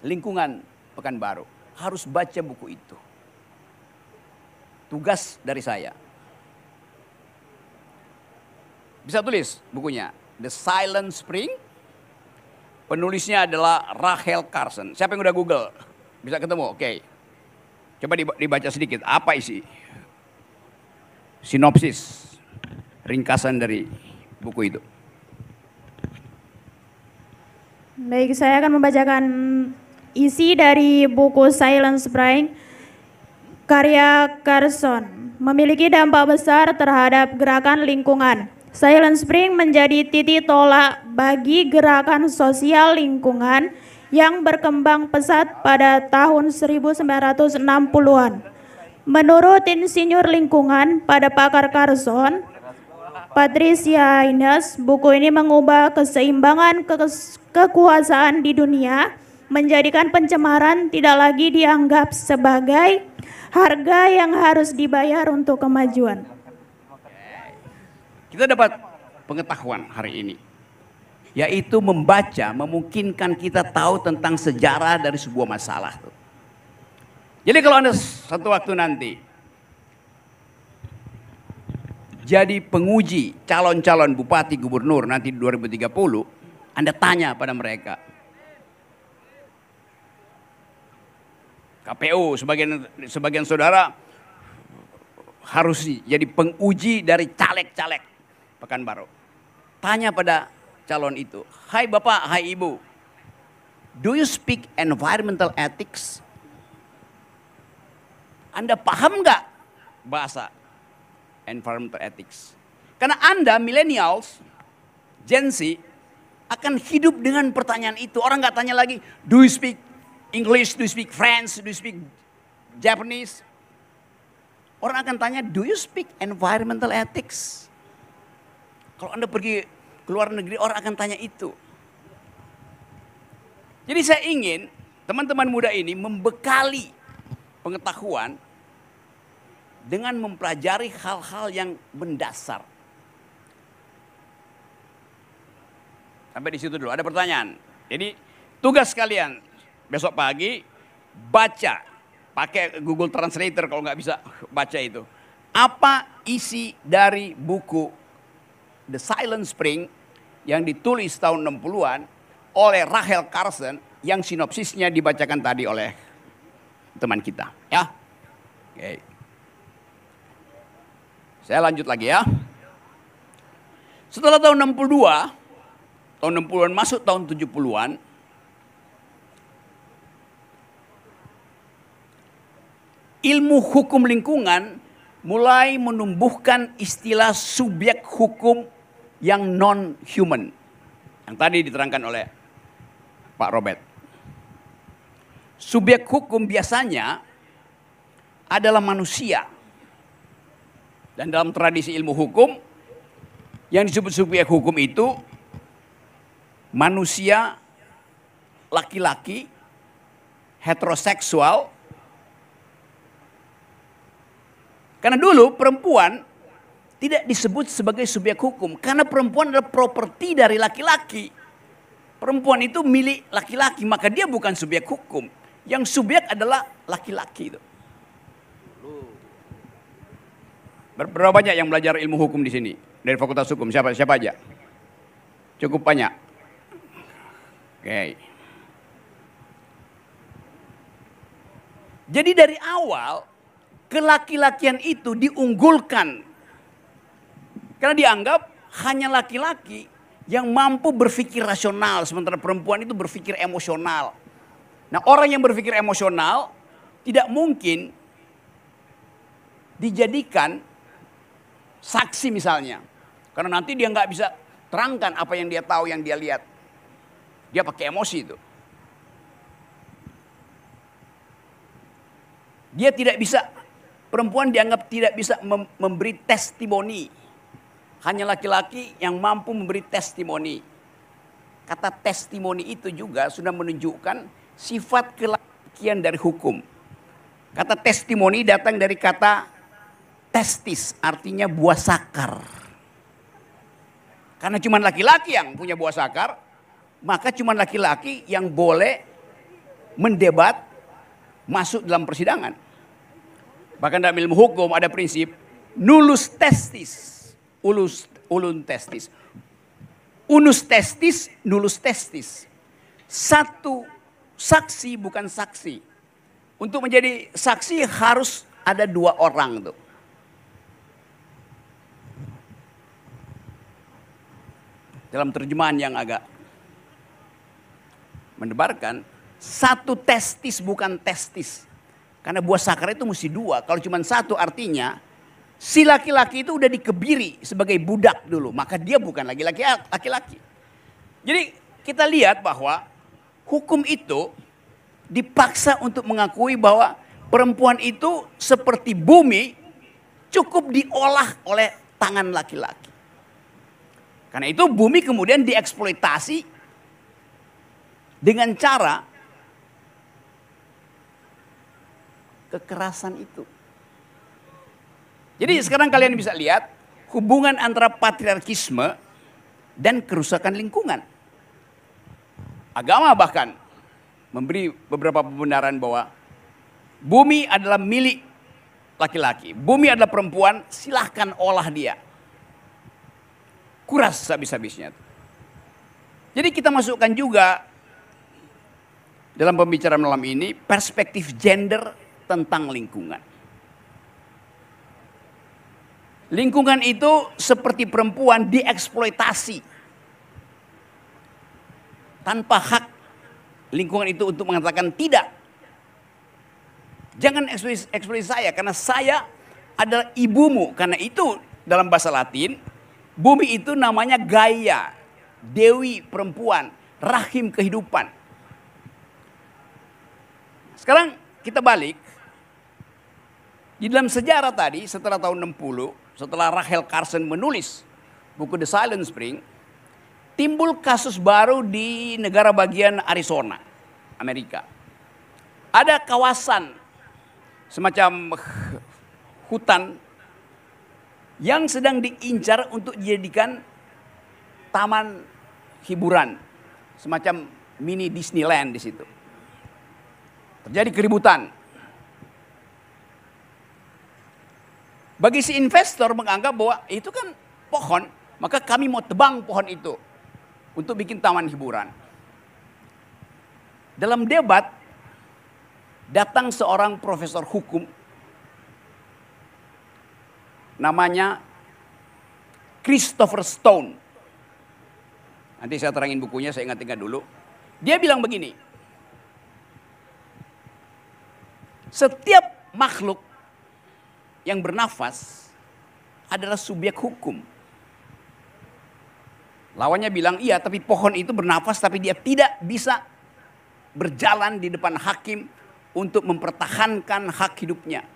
K: lingkungan Pekanbaru, harus baca buku itu. Tugas dari saya. Bisa tulis bukunya, The Silent Spring. Penulisnya adalah Rachel Carson. Siapa yang udah Google? Bisa ketemu? Oke. Coba dibaca sedikit. Apa isi? Sinopsis. Ringkasan dari buku itu.
O: Baik, saya akan membacakan isi dari buku Silent Spring karya Carson. Memiliki dampak besar terhadap gerakan lingkungan. Silent Spring menjadi titik tolak bagi gerakan sosial lingkungan yang berkembang pesat pada tahun 1960-an. Menurut insinyur lingkungan pada pakar Carson, Patricia Hines, buku ini mengubah keseimbangan kekuasaan di dunia, menjadikan pencemaran tidak lagi dianggap sebagai harga yang harus dibayar untuk kemajuan.
K: Kita dapat pengetahuan hari ini, yaitu membaca memungkinkan kita tahu tentang sejarah dari sebuah masalah. Jadi kalau Anda satu waktu nanti jadi penguji calon-calon bupati gubernur nanti di 2030, Anda tanya pada mereka, KPU sebagian saudara harus jadi penguji dari caleg-caleg Pekanbaru. Tanya pada calon itu, hai Bapak, hai Ibu, do you speak environmental ethics? Anda paham nggak bahasa environmental ethics? Karena Anda millennials, Gen Z, akan hidup dengan pertanyaan itu. Orang nggak tanya lagi, do you speak English, do you speak French, do you speak Japanese? Orang akan tanya, do you speak environmental ethics? Kalau Anda pergi ke luar negeri, orang akan tanya itu. Jadi saya ingin teman-teman muda ini membekali pengetahuan dengan mempelajari hal-hal yang mendasar. Sampai di situ dulu, ada pertanyaan. Jadi tugas kalian besok pagi baca, pakai Google Translator kalau nggak bisa baca itu. Apa isi dari buku The Silent Spring yang ditulis tahun 60-an oleh Rachel Carson yang sinopsisnya dibacakan tadi oleh teman kita, ya. Oke. Saya lanjut lagi ya. Setelah tahun 62, tahun 60-an masuk tahun 70-an, ilmu hukum lingkungan mulai menumbuhkan istilah subjek hukum yang non-human. Yang tadi diterangkan oleh Pak Robert. Subjek hukum biasanya adalah manusia. Dan dalam tradisi ilmu hukum, yang disebut subjek hukum itu manusia laki-laki heteroseksual. Karena dulu perempuan tidak disebut sebagai subjek hukum. Karena perempuan adalah properti dari laki-laki. Perempuan itu milik laki-laki, maka dia bukan subjek hukum. Yang subjek adalah laki-laki itu. Berapa banyak yang belajar ilmu hukum di sini? Dari Fakultas Hukum, siapa aja? Cukup banyak. Oke. Jadi dari awal kelaki-lakian itu diunggulkan. Karena dianggap hanya laki-laki yang mampu berpikir rasional, sementara perempuan itu berpikir emosional. Nah, orang yang berpikir emosional tidak mungkin dijadikan saksi misalnya. Karena nanti dia nggak bisa terangkan apa yang dia tahu, yang dia lihat. Dia pakai emosi itu. Dia tidak bisa, perempuan dianggap tidak bisa memberi testimoni. Hanya laki-laki yang mampu memberi testimoni. Kata testimoni itu juga sudah menunjukkan sifat kelakian dari hukum. Kata testimoni datang dari kata testis, artinya buah sakar. Karena cuma laki-laki yang punya buah sakar, maka cuma laki-laki yang boleh mendebat masuk dalam persidangan. Bahkan dalam ilmu hukum ada prinsip nullus testis, ulun testis. Unus testis, nullus testis. Satu saksi bukan saksi. Untuk menjadi saksi harus ada 2 orang tuh. Dalam terjemahan yang agak mendebarkan, satu testis bukan testis. Karena buah sakar itu mesti 2. Kalau cuma 1 artinya si laki-laki itu udah dikebiri sebagai budak dulu. Maka dia bukan lagi laki-laki. Jadi kita lihat bahwa hukum itu dipaksa untuk mengakui bahwa perempuan itu seperti bumi cukup diolah oleh tangan laki-laki. Karena itu bumi kemudian dieksploitasi dengan cara kekerasan itu. Jadi sekarang kalian bisa lihat hubungan antara patriarkisme dan kerusakan lingkungan. Agama bahkan memberi beberapa pembenaran bahwa bumi adalah milik laki-laki. Bumi adalah perempuan, silahkan olah dia. Kuras habis-habisnya. Jadi kita masukkan juga dalam pembicaraan malam ini perspektif gender tentang lingkungan. Lingkungan itu seperti perempuan dieksploitasi. Tanpa hak lingkungan itu untuk mengatakan tidak. Jangan eksploitasi saya karena saya adalah ibumu. Karena itu dalam bahasa Latin, bumi itu namanya Gaia, dewi perempuan, rahim kehidupan. Sekarang kita balik. Di dalam sejarah tadi setelah tahun 60, setelah Rachel Carson menulis buku The Silent Spring, timbul kasus baru di negara bagian Arizona, Amerika. Ada kawasan semacam hutan yang sedang diincar untuk dijadikan taman hiburan, semacam mini Disneyland di situ. Terjadi keributan. Bagi si investor menganggap bahwa itu kan pohon, maka kami mau tebang pohon itu untuk bikin taman hiburan. Dalam debat, datang seorang profesor hukum, namanya Christopher Stone. Nanti saya terangin bukunya, saya ingat-ingat dulu. Dia bilang begini, setiap makhluk yang bernafas adalah subjek hukum. Lawannya bilang, iya tapi pohon itu bernafas tapi dia tidak bisa berjalan di depan hakim untuk mempertahankan hak hidupnya.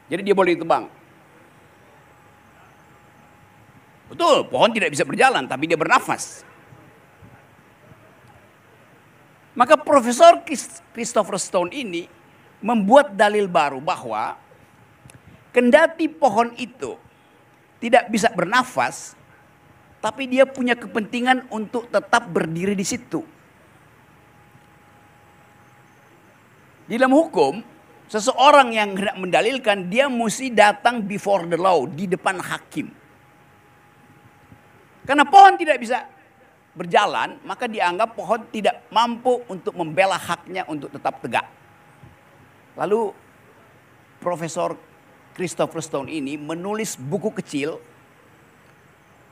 K: Jadi dia boleh ditebang. Betul, pohon tidak bisa berjalan tapi dia bernafas. Maka Profesor Christopher Stone ini membuat dalil baru bahwa kendati pohon itu tidak bisa bernafas, tapi dia punya kepentingan untuk tetap berdiri di situ. Di dalam hukum, seseorang yang hendak mendalilkan, dia mesti datang before the law, di depan hakim. Karena pohon tidak bisa berjalan, maka dianggap pohon tidak mampu untuk membela haknya untuk tetap tegak. Lalu Profesor Christopher Stone ini menulis buku kecil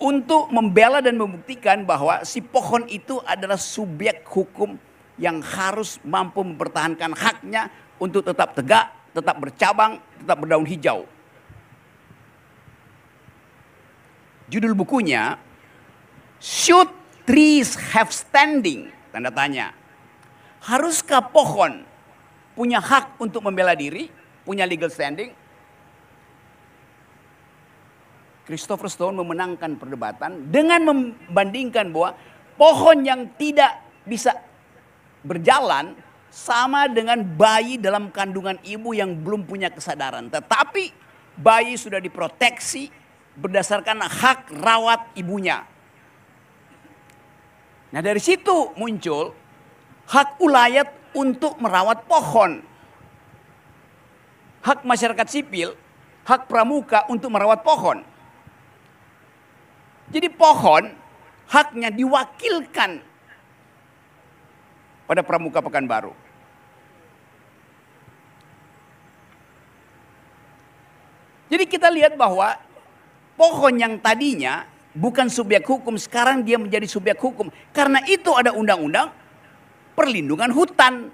K: untuk membela dan membuktikan bahwa si pohon itu adalah subjek hukum yang harus mampu mempertahankan haknya untuk tetap tegak, tetap bercabang, tetap berdaun hijau. Judul bukunya, Should Trees Have Standing? Tanda tanya. Haruskah pohon punya hak untuk membela diri, punya legal standing? Christopher Stone memenangkan perdebatan dengan membandingkan bahwa pohon yang tidak bisa berjalan sama dengan bayi dalam kandungan ibu yang belum punya kesadaran. Tetapi bayi sudah diproteksi berdasarkan hak rawat ibunya. Nah dari situ muncul hak ulayat untuk merawat pohon. Hak masyarakat sipil, hak pramuka untuk merawat pohon. Jadi pohon haknya diwakilkan pada pramuka Pekanbaru. Jadi kita lihat bahwa pohon yang tadinya bukan subjek hukum, sekarang dia menjadi subjek hukum. Karena itu ada undang-undang perlindungan hutan.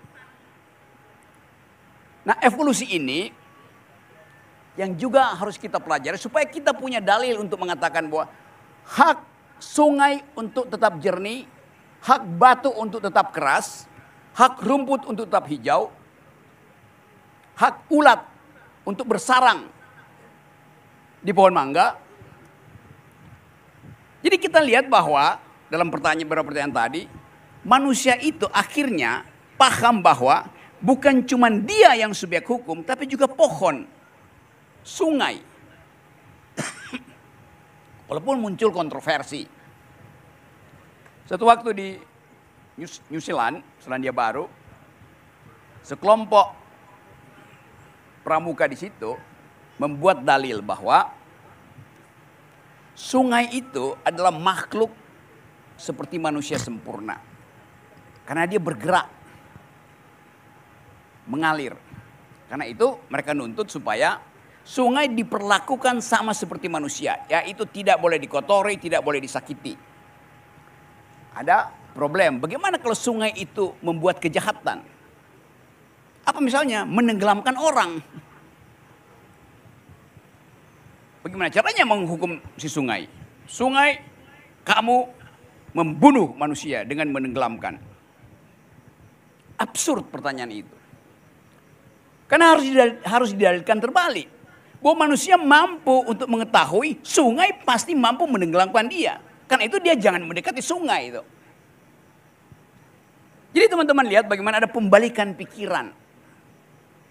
K: Nah evolusi ini yang juga harus kita pelajari supaya kita punya dalil untuk mengatakan bahwa hak sungai untuk tetap jernih, hak batu untuk tetap keras, hak rumput untuk tetap hijau, hak ulat untuk bersarang di pohon mangga. Jadi kita lihat bahwa dalam beberapa pertanyaan tadi, manusia itu akhirnya paham bahwa bukan cuma dia yang subjek hukum, tapi juga pohon, sungai. Walaupun muncul kontroversi. Suatu waktu di New Zealand, Selandia Baru, sekelompok pramuka di situ membuat dalil bahwa sungai itu adalah makhluk seperti manusia sempurna. Karena dia bergerak, mengalir. Karena itu mereka nuntut supaya sungai diperlakukan sama seperti manusia, yaitu tidak boleh dikotori, tidak boleh disakiti. Ada problem, bagaimana kalau sungai itu membuat kejahatan? Apa misalnya menenggelamkan orang? Bagaimana caranya menghukum si sungai? Sungai, kamu membunuh manusia dengan menenggelamkan. Absurd pertanyaan itu. Karena harus didalilkan terbalik. Bahwa manusia mampu untuk mengetahui sungai pasti mampu menenggelamkan dia. Karena itu dia jangan mendekati sungai itu. Jadi teman-teman lihat bagaimana ada pembalikan pikiran.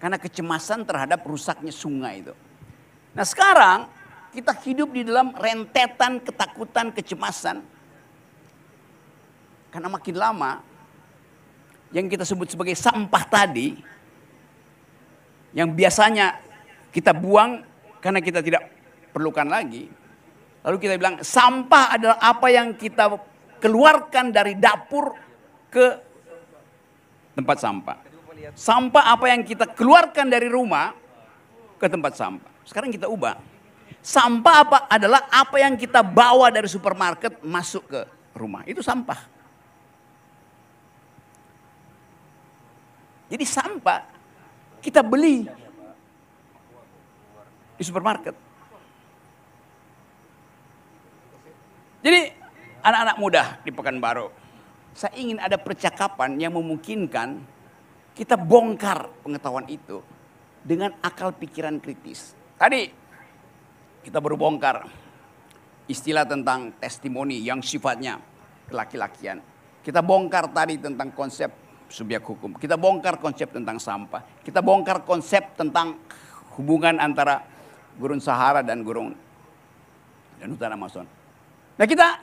K: Karena kecemasan terhadap rusaknya sungai itu. Nah sekarang kita hidup di dalam rentetan ketakutan, kecemasan. Karena makin lama yang kita sebut sebagai sampah tadi, yang biasanya kita buang karena kita tidak perlukan lagi. Lalu kita bilang sampah adalah apa yang kita keluarkan dari dapur ke tempat sampah. Sampah apa yang kita keluarkan dari rumah ke tempat sampah. Sekarang kita ubah. Sampah apa adalah apa yang kita bawa dari supermarket masuk ke rumah. Itu sampah. Jadi sampah kita beli di supermarket. Jadi anak-anak muda di Pekanbaru, saya ingin ada percakapan yang memungkinkan kita bongkar pengetahuan itu dengan akal pikiran kritis. Tadi kita baru bongkar istilah tentang testimoni yang sifatnya kelaki-lakian. Kita bongkar tadi tentang konsep subjek hukum. Kita bongkar konsep tentang sampah. Kita bongkar konsep tentang hubungan antara gurun Sahara dan hutan Amazon. Nah kita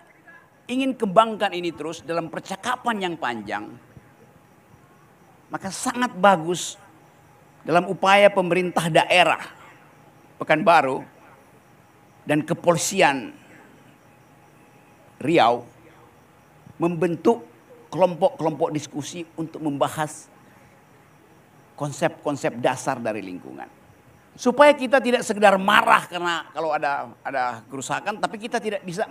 K: ingin kembangkan ini terus dalam percakapan yang panjang. Maka sangat bagus dalam upaya pemerintah daerah Pekanbaru dan kepolisian Riau membentuk kelompok-kelompok diskusi untuk membahas konsep-konsep dasar dari lingkungan. Supaya kita tidak sekedar marah karena kalau ada kerusakan, tapi kita tidak bisa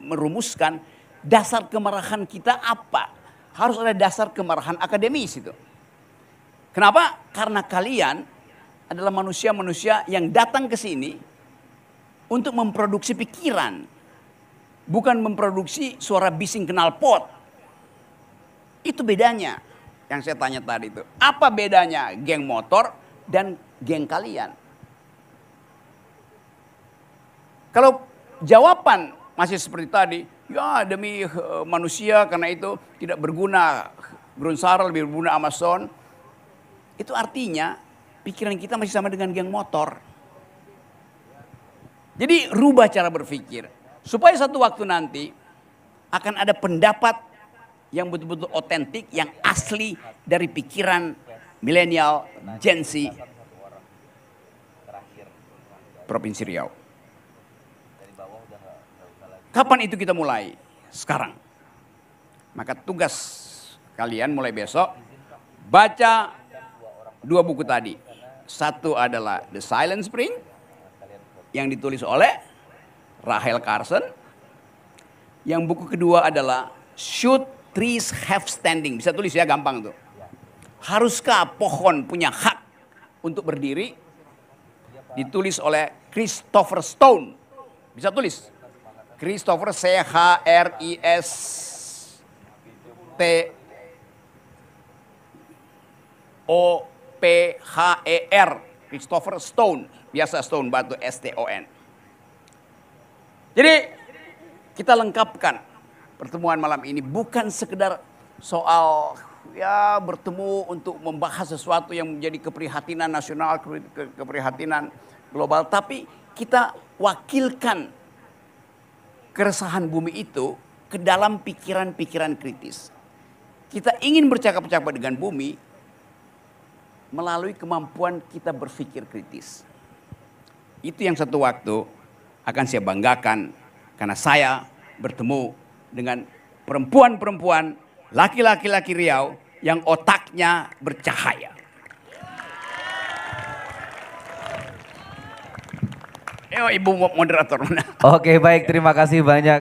K: merumuskan dasar kemarahan kita apa. Harus ada dasar kemarahan akademis itu. Kenapa? Karena kalian adalah manusia-manusia yang datang ke sini untuk memproduksi pikiran. Bukan memproduksi suara bising knalpot. Itu bedanya yang saya tanya tadi itu. Apa bedanya geng motor dan geng kalian? Kalau jawaban masih seperti tadi, ya demi manusia karena itu tidak berguna gurun Sahara, lebih berguna Amazon. Itu artinya pikiran kita masih sama dengan geng motor. Jadi rubah cara berpikir. Supaya satu waktu nanti akan ada pendapat yang betul-betul otentik, yang asli dari pikiran milenial Gen Z Provinsi Riau. Kapan itu kita mulai? Sekarang. Maka tugas kalian mulai besok baca 2 buku tadi. Satu adalah The Silent Spring yang ditulis oleh Rachel Carson. Yang buku kedua adalah Should Trees Have Standing? Bisa tulis ya, gampang tuh. Haruskah pohon punya hak untuk berdiri? Ditulis oleh Christopher Stone. Bisa tulis. Christopher C-H-R-I-S-T-O-P-H-E-R. Christopher Stone. Biasa Stone, batu S-T-O-N. Jadi kita lengkapkan pertemuan malam ini bukan sekedar soal ya bertemu untuk membahas sesuatu yang menjadi keprihatinan nasional, keprihatinan global, tapi kita wakilkan keresahan bumi itu ke dalam pikiran-pikiran kritis. Kita ingin bercakap-cakap dengan bumi melalui kemampuan kita berpikir kritis. Itu yang satu waktu akan saya banggakan karena saya bertemu dengan perempuan-perempuan, laki-laki Riau yang otaknya bercahaya. Ibu moderator.
B: Oke, baik, terima kasih banyak.